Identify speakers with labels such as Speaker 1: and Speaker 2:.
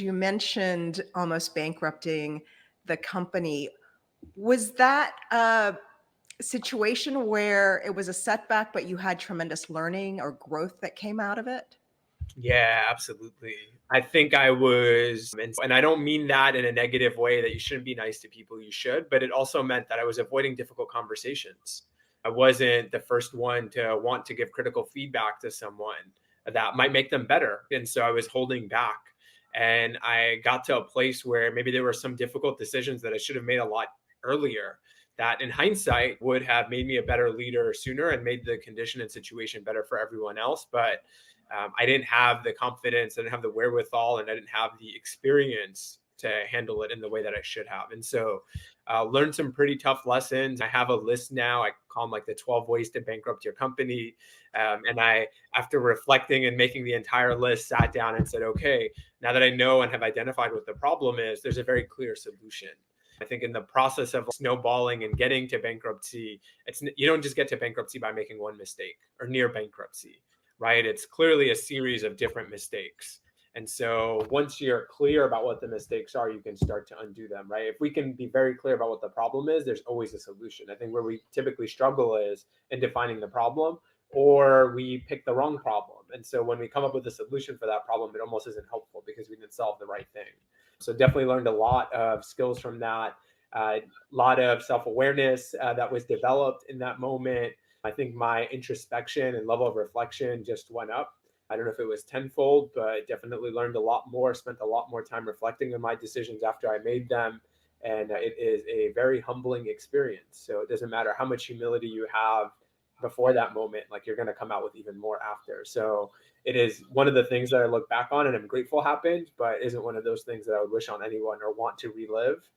Speaker 1: You mentioned almost bankrupting the company. Was that a situation where it was a setback, but you had tremendous learning or growth that came out of it?
Speaker 2: Yeah, absolutely. I think I was, and I don't mean that in a negative way that you shouldn't be nice to people, you should, but it also meant that I was avoiding difficult conversations. I wasn't the first one to want to give critical feedback to someone that might make them better. And so I was holding back. And I got to a place where maybe there were some difficult decisions that I should have made a lot earlier that in hindsight would have made me a better leader sooner and made the condition and situation better for everyone else. But I didn't have the confidence, I didn't have the wherewithal, and I didn't have the experience to handle it in the way that I should have. And so, learned some pretty tough lessons. I have a list now. I call them like the 12 ways to bankrupt your company. And I, after reflecting and making the entire list, sat down and said, okay, now that I know and have identified what the problem is, there's a very clear solution. I think in the process of snowballing and getting to bankruptcy, it's you don't just get to bankruptcy by making one mistake or near bankruptcy, right? It's clearly a series of different mistakes. And so once you're clear about what the mistakes are, you can start to undo them, right? If we can be very clear about what the problem is, there's always a solution. I think where we typically struggle is in defining the problem, or we pick the wrong problem. And so when we come up with a solution for that problem, it almost isn't helpful because we didn't solve the right thing. So definitely learned a lot of skills from that. A lot of self-awareness that was developed in that moment. I think my introspection and level of reflection just went up. I don't know if it was tenfold, but definitely learned a lot more, spent a lot more time reflecting on my decisions after I made them. And it is a very humbling experience. So it doesn't matter how much humility you have before that moment, like you're going to come out with even more after. So it is one of the things that I look back on and I'm grateful happened, but isn't one of those things that I would wish on anyone or want to relive.